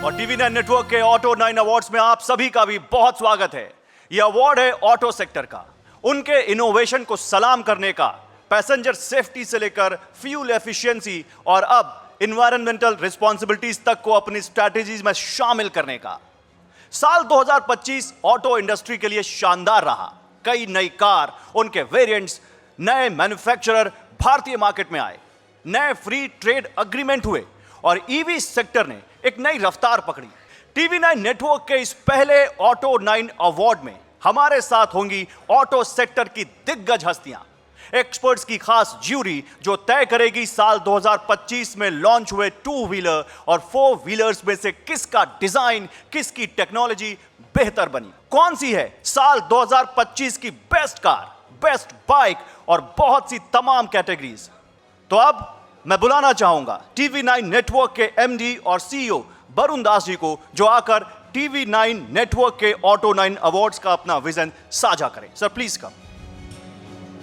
और TV 9 network के auto 9 awards में आप सभी का भी बहुत स्वागत है। यह अवार्ड है ऑटो सेक्टर का, उनके इनोवेशन को सलाम करने का, पैसेंजर सेफ्टी से लेकर फ्यूल एफिशिएंसी और अब इन्वायरमेंटल रिस्पांसिबिलिटीज तक को अपनी स्ट्रैटेजीज में शामिल करने का। साल 2025 ऑटो इंडस्ट्री के लिए शानदार रहा। कई नई कार, उनके वेरिएंट्स, नए मैन्युफैक्चरर भारतीय मार्केट में आए, नए फ्री ट्रेड अग्रीमेंट हुए और ईवी सेक्टर ने एक नई रफ्तार पकड़ी। टीवी 9 नेटवर्क के इस पहले ऑटो 9 अवार्ड में हमारे साथ होंगी ऑटो सेक्टर की दिग्गज हस्तियां, एक्सपर्ट्स की खास ज्यूरी जो तय करेगी साल 2025 में लॉन्च हुए 2 व्हीलर और 4 व्हीलर्स में से किसका डिजाइन, किसकी टेक्नोलॉजी बेहतर बनी, कौन सी है साल 2025 की बेस्ट कार, बेस्ट बाइक और बहुत सी तमाम कैटेगरीज। तो अब मैं बुलाना चाहूंगा टीवी 9 नेटवर्क के एमडी और सीईओ वरुण दास जी को, जो आकर टीवी 9 नेटवर्क के ऑटो 9 अवार्ड्स का अपना विजन साझा करें। Sir please come.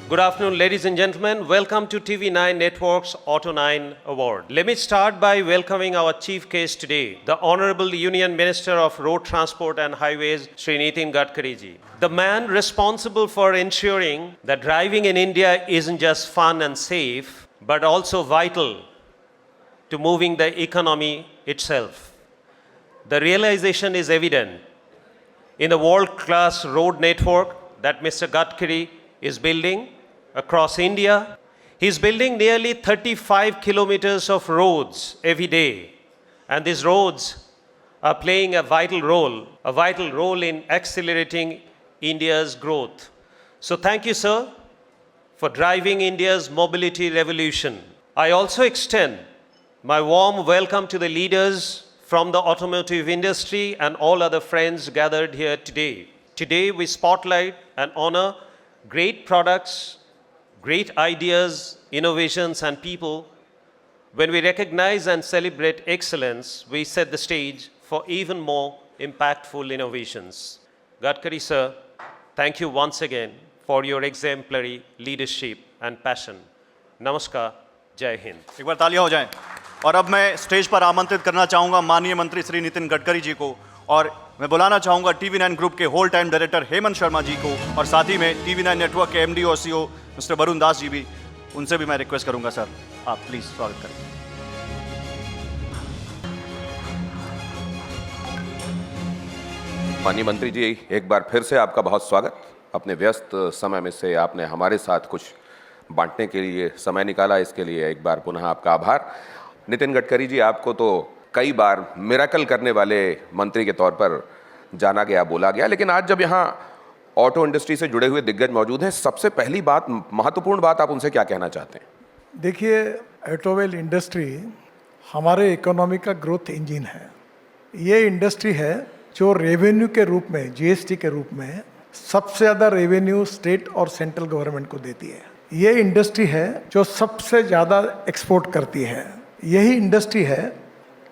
Good afternoon, ladies and gentlemen. Welcome to TV9 Network's Auto 9 Award. Let me start by welcoming our chief guest today, the Honorable Union Minister of Road Transport and Highways, Shri Nitin Gadkari ji. The man responsible for ensuring that driving in India isn't just fun and safe, but also vital to moving the economy itself. The realization is evident in the world-class road network that Mr. Gadkari is building across India. He's building nearly 35 kilometers of roads every day. And these roads are playing a vital role in accelerating India's growth. So thank you, sir, for driving India's mobility revolution. I also extend my warm welcome to the leaders from the automotive industry and all other friends gathered here today. Today we spotlight and honor great products, great ideas, innovations, and people. When we recognize and celebrate excellence, we set the stage for even more impactful innovations. Gadkari sir, thank you once again for your exemplary leadership and passion. Namaskar, Jai Hind. एक बार तालियां हो जाएं। और अब मैं stage पर आमंत्रित करना चाहूंगा माननीय मंत्री श्री नितिन गडकरी जी को, और मैं बुलाना चाहूंगा टीवी 9 ग्रुप के whole time director Hemant Sharma ji को, और साथ ही में टीवी 9 नेटवर्क के एमडी और सीईओ मिस्टर वरुण दास जी भी, उनसे भी मैं रिक्वेस्ट करूंगा सर आप प्लीज स्वागत करें। माननीय मंत्री जी, एक बार फिर से आपका बहुत स्वागत। अपने व्यस्त समय में से आपने हमारे साथ कुछ बांटने के लिए समय निकाला, इसके लिए एक बार पुनः आपका आभार। नितिन गडकरी जी, आपको तो कई बार मिरेकल करने वाले मंत्री के तौर पर जाना गया, बोला गया, लेकिन आज जब यहाँ ऑटो इंडस्ट्री से जुड़े हुए दिग्गज मौजूद हैं, सबसे पहली बात, महत्वपूर्ण बात, आप उनसे क्या कहना चाहते हैं? देखिए, ऑटोमोबाइल इंडस्ट्री हमारे इकोनॉमी का ग्रोथ इंजन है। ये इंडस्ट्री है जो रेवेन्यू के रूप में, जीएसटी के रूप में सबसे ज़्यादा रेवेन्यू स्टेट और सेंट्रल गवर्नमेंट को देती है। ये इंडस्ट्री है जो सबसे ज़्यादा एक्सपोर्ट करती है। यही इंडस्ट्री है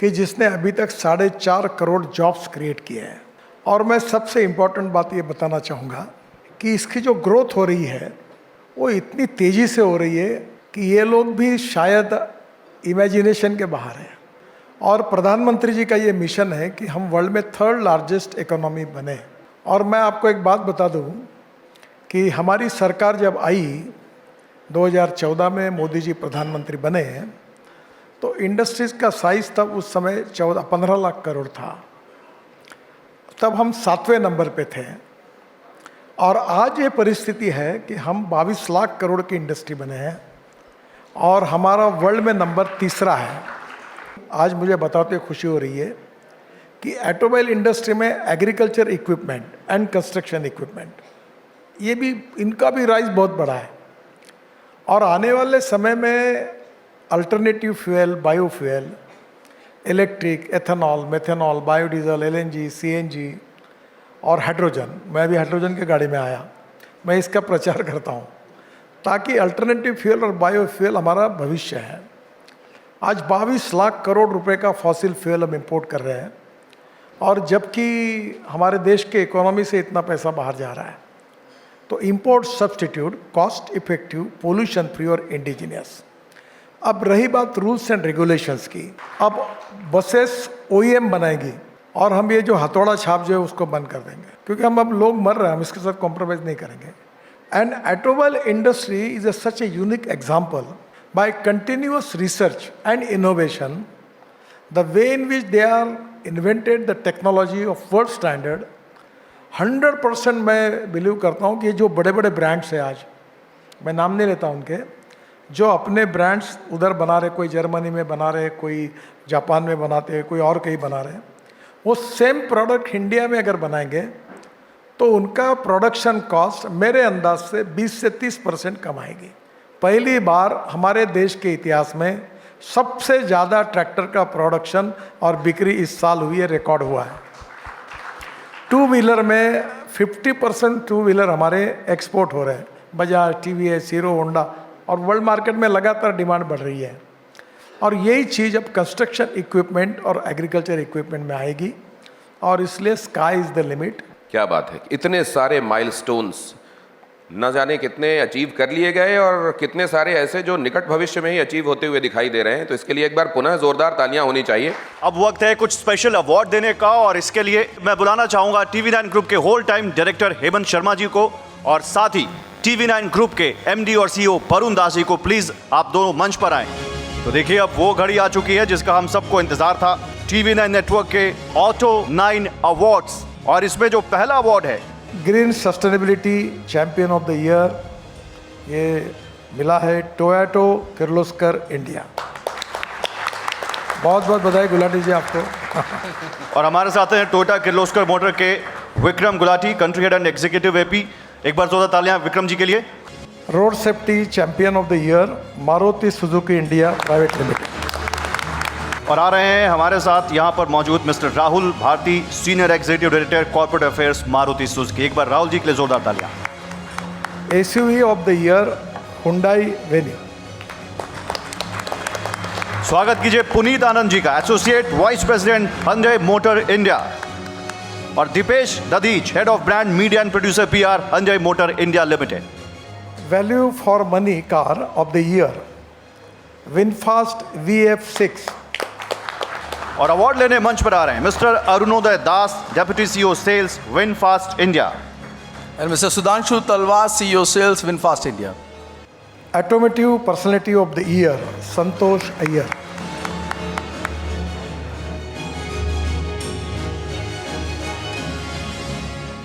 कि जिसने अभी तक 4.5 करोड़ जॉब्स क्रिएट किए हैं। और मैं सबसे इम्पॉर्टेंट बात ये बताना चाहूँगा कि इसकी जो ग्रोथ हो रही है वो इतनी तेज़ी से हो रही है कि ये लोग भी शायद इमेजिनेशन के बाहर हैं। और प्रधानमंत्री जी का ये मिशन है कि हम वर्ल्ड में 3rd लार्जेस्ट इकोनॉमी बने। और मैं आपको एक बात बता दूँ कि हमारी सरकार जब आई 2014 में, मोदी जी प्रधानमंत्री बने, तो इंडस्ट्रीज का साइज तब उस समय 15 लाख करोड़ था। तब हम 7वें नंबर पे थे। और आज ये परिस्थिति है कि हम 22 लाख करोड़ की इंडस्ट्री बने हैं और हमारा वर्ल्ड में नंबर 3रा है। आज मुझे बताते हुए खुशी हो रही है कि ऑटोमोबाइल इंडस्ट्री में agriculture equipment and construction equipment, ये भी, इनका भी राइज बहुत बड़ा है। और आने वाले समय में alternative fuel, biofuel, electric, ethanol, methanol, biodiesel, LNG, CNG और हाइड्रोजन, मैं भी हाइड्रोजन की गाड़ी में आया, मैं इसका प्रचार करता हूँ ताकि अल्टरनेटिव फ्यूल और बायोफ्यूल हमारा भविष्य है। आज 22 लाख करोड़ रुपए का फॉसिल फ्यूल हम इंपोर्ट कर रहे हैं, और जबकि हमारे देश के इकोनॉमी से इतना पैसा बाहर जा रहा है। तो import substitute, cost effective, pollution free और इंडिजिनियस। अब रही बात रूल्स एंड रेगुलेशंस की, अब बसेस OEM बनाएगी और हम ये जो हथौड़ा छाप जो है उसको बंद कर देंगे, क्योंकि हम अब लोग मर रहे हैं, हम इसके साथ कॉम्प्रोमाइज़ नहीं करेंगे. And automobile industry is such a unique example. By continuous research and innovation, the way in which they are invented the technology of world standard, 100% मैं बिलीव करता हूँ कि ये जो बड़े बड़े ब्रांड्स हैं आज, मैं नाम नहीं लेता उनके, जो अपने ब्रांड्स उधर बना रहे, कोई जर्मनी में बना रहे, कोई जापान में बनाते हैं, कोई और कहीं बना रहे, वो सेम प्रोडक्ट इंडिया में अगर बनाएंगे तो उनका प्रोडक्शन कॉस्ट मेरे अंदाज से 20 से 30% कम आएगी. पहली बार हमारे देश के इतिहास में सबसे ज़्यादा ट्रैक्टर का प्रोडक्शन और बिक्री इस साल हुई है, रिकॉर्ड हुआ है. टू व्हीलर में 50% टू व्हीलर हमारे एक्सपोर्ट हो रहे हैं, बजाज, TVS, हीरो, होंडा, और वर्ल्ड मार्केट में लगातार डिमांड बढ़ रही है. और यही चीज़ अब कंस्ट्रक्शन इक्विपमेंट और एग्रीकल्चर इक्विपमेंट में आएगी, और इसलिए स्काई इज़ द लिमिट. क्या बात है, इतने सारे माइलस्टोन्स न जाने कितने अचीव कर लिए गए और कितने सारे ऐसे जो निकट भविष्य में ही अचीव होते हुए दिखाई दे रहे हैं. तो इसके लिए एक बार पुनः जोरदार तालियां होनी चाहिए. अब वक्त है कुछ स्पेशल अवार्ड देने का, और इसके लिए मैं बुलाना चाहूंगा TV9 ग्रुप के whole time director Hemant Sharma ji को, और साथ ही TV9 ग्रुप के MD और CEO वरुण दास जी को. प्लीज आप दोनों मंच पर आए. तो देखिए, अब वो घड़ी आ चुकी है जिसका हम सबको इंतजार था. TV9 नेटवर्क के ऑटो 9 अवार्ड्स, और इसमें जो पहला अवार्ड है green sustainability champion of the year, ये मिला है टोयोटो किर्लोस्कर इंडिया. बहुत बहुत बधाई गुलाटी जी आपको. और हमारे साथ हैं टोयोटा किर्लोस्कर मोटर के Vikram Gulati, country head and executive AP. एक बार जोरदार तालियां विक्रम जी के लिए. Road safety champion of the year Maruti Suzuki India private limited. और आ रहे हैं हमारे साथ यहाँ पर मौजूद mister Rahul Bharti, senior executive director corporate affairs Maruti Suzuki. एक बार राहुल जी के लिए जोरदार तालियां. SUV of the year Hyundai Venue. स्वागत कीजिए पुनीत आनंद जी का, associate vice president Hyundai motor India, और Deepesh Dadeej, head of brand media and producer PR Hyundai motor India limited. Value for money car of the year VinFast VF6. और award लेने मंच पर आ रहे हैं mister Arunoday Das, deputy CEO sales VinFast India, and Mr. Sudhanshu Talwar, CEO Sales, Winfast India. Automotive personality of the year Santosh Iyer.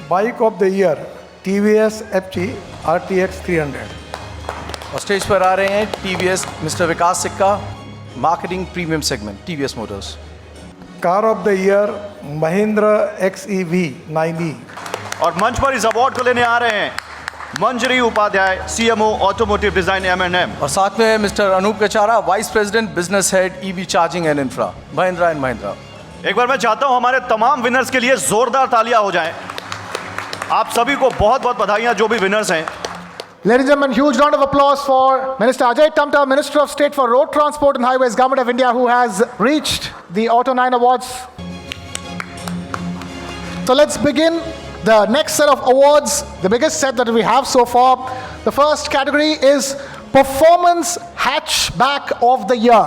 Bike of the year TVS FG RTX 300. और stage पर आ रहे हैं TVS मिस्टर विकास सिक्का, marketing premium segment TVS Motors. Car of the year Mahindra XEV 9e. और मंच पर इस अवार्ड को लेने आ रहे हैं Manjari Upadhyay, CMO automotive design M&M. और साथ में mister Anup Kachara, vice president business head EV charging and infra, Mahindra and Mahindra. एक बार मैं चाहता हूं हमारे तमाम विनर्स के लिए जोरदार तालियां हो जाएं. आप सभी को बहुत बहुत बधाइयां जो भी विनर्स हैं. Ladies and gentlemen, huge round of applause for Minister Ajay Tamta, Minister of State for Road Transport and Highways, Government of India, who has reached the Auto 9 Awards. So let's begin the next set of awards, the biggest set that we have so far. The first category is Performance Hatchback of the Year.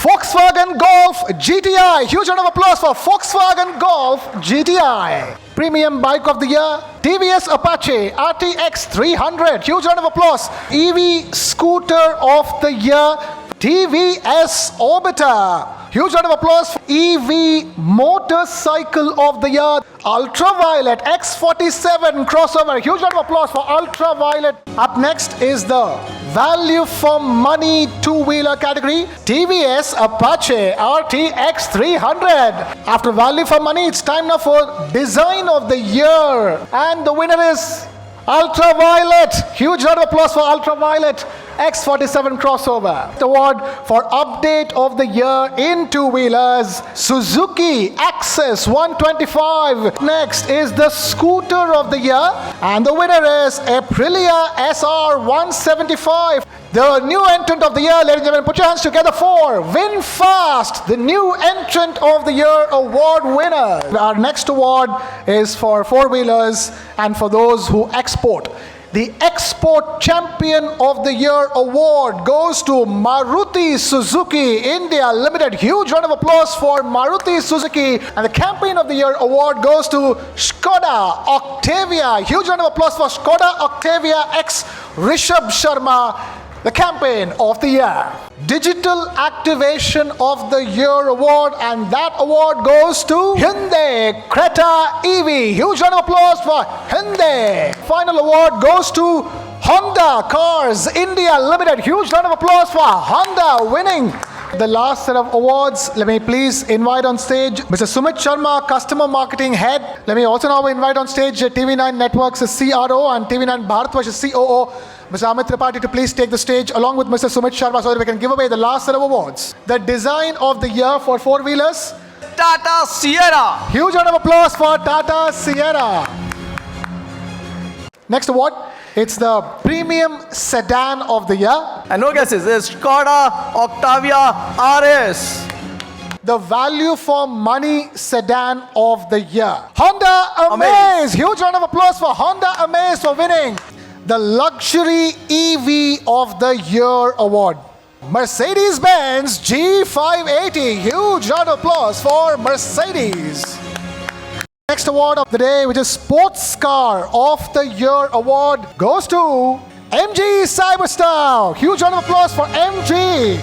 Volkswagen Golf GTI. Huge round of applause for Volkswagen Golf GTI. Premium Bike of the Year, TVS Apache RTX 300. Huge round of applause. EV Scooter of the Year, TVS Orbiter. Huge round of applause for EV Motorcycle of the Year, Ultraviolet X47 crossover. Huge round of applause for Ultraviolet. Up next is the Value for Money two-wheeler category, TVS Apache RTX 300. After Value for Money, it's time now for Design of the Year. And the winner is Ultraviolet. Huge round of applause for Ultraviolet X47 crossover. The award for Update of the Year in two-wheelers, Suzuki Access 125. Next is the Scooter of the Year, and the winner is Aprilia SR 175. The new entrant of the year, ladies and gentlemen, put your hands together for VinFast, the new entrant of the year award winner. Our next award is for four-wheelers and for those who export. The Export Champion of the Year award goes to Maruti Suzuki India Limited. Huge round of applause for Maruti Suzuki. And the Campaign of the Year award goes to Skoda Octavia. Huge round of applause for Skoda Octavia X Rishabh Sharma, the Campaign of the Year. Digital Activation of the Year award, and that award goes to Hyundai Creta EV. Huge round of applause for Hyundai. Final award goes to Honda Cars India Limited. Huge round of applause for Honda winning the last set of awards. Let me please invite on stage Mr. Sumit Sharma, Customer Marketing Head. Let me also now invite on stage TV9 Networks' CRO and TV9 Bharatvarsh's COO, Mr. Amit Tripathi, to please take the stage along with Mr. Sumit Sharma so that we can give away the last set of awards. The Design of the Year for four-wheelers, Tata Sierra. huge round of applause for Tata Sierra. Next award, it's the Premium Sedan of the Year, And no guesses, it's Skoda Octavia RS. the Value for Money Sedan of the Year. Honda Amaze. Huge round of applause for Honda Amaze for winning the Luxury EV of the Year award. Mercedes-Benz G580. Huge round of applause for Mercedes. Next award of the day, which is Sports Car of the Year award, goes to MG Cyberstar. Huge round of applause for MG.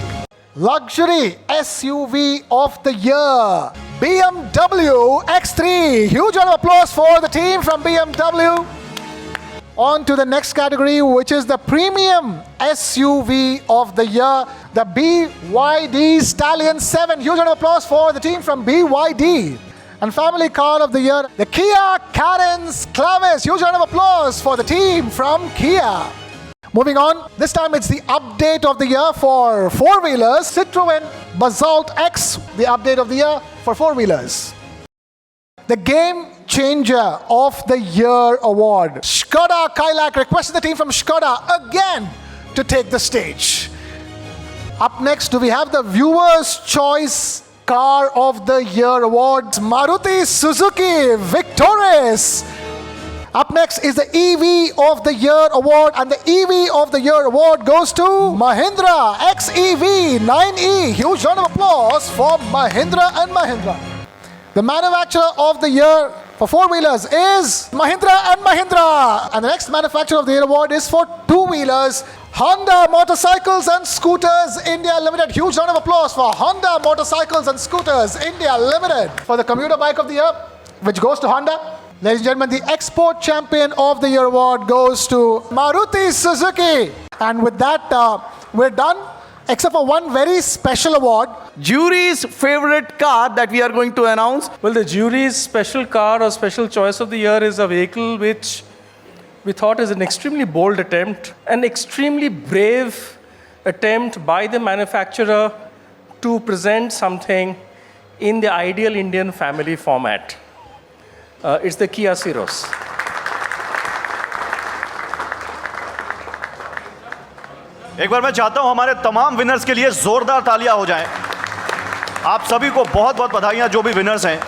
Luxury SUV of the Year, BMW X3. Huge round of applause for the team from BMW. On to the next category, which is the Premium SUV of the Year, the BYD Stallion 7. Huge round of applause for the team from BYD. And Family Car of the Year, the Kia Carens Clavis. Huge round of applause for the team from Kia. Moving on, this time it's the update of the year for four-wheelers. Citroën Basalt X, the update of the year for four-wheelers. The Game Changer of the Year award, Skoda Kailak, requesting the team from Skoda again to take the stage. Up next, do we have the Viewer's Choice Car of the Year awards, Maruti Suzuki Victoris. Up next is the EV of the Year award, and the EV of the Year award goes to Mahindra XEV 9e. Huge round of applause for Mahindra and Mahindra. The manufacturer of the year for four-wheelers is Mahindra and Mahindra. And the next manufacturer of the year award is for two-wheelers, Honda Motorcycles and Scooters India Limited. Huge round of applause for Honda Motorcycles and Scooters India Limited. For the commuter bike of the year, which goes to Honda. Ladies and gentlemen, the Export Champion of the Year award goes to Maruti Suzuki. And with that, we're done, except for one very special award. Jury's favorite car that we are going to announce. Well, the jury's special car or special choice of the year is a vehicle which we thought is an extremely bold attempt, an extremely brave attempt by the manufacturer to present something in the ideal Indian family format. It's the Kia Ceros. एक बार मैं चाहता हूं हमारे तमाम winners के लिए जोरदार तालियां हो जाएं। आप सभी को बहुत बहुत बधाइयां, जो भी विनर्स हैं।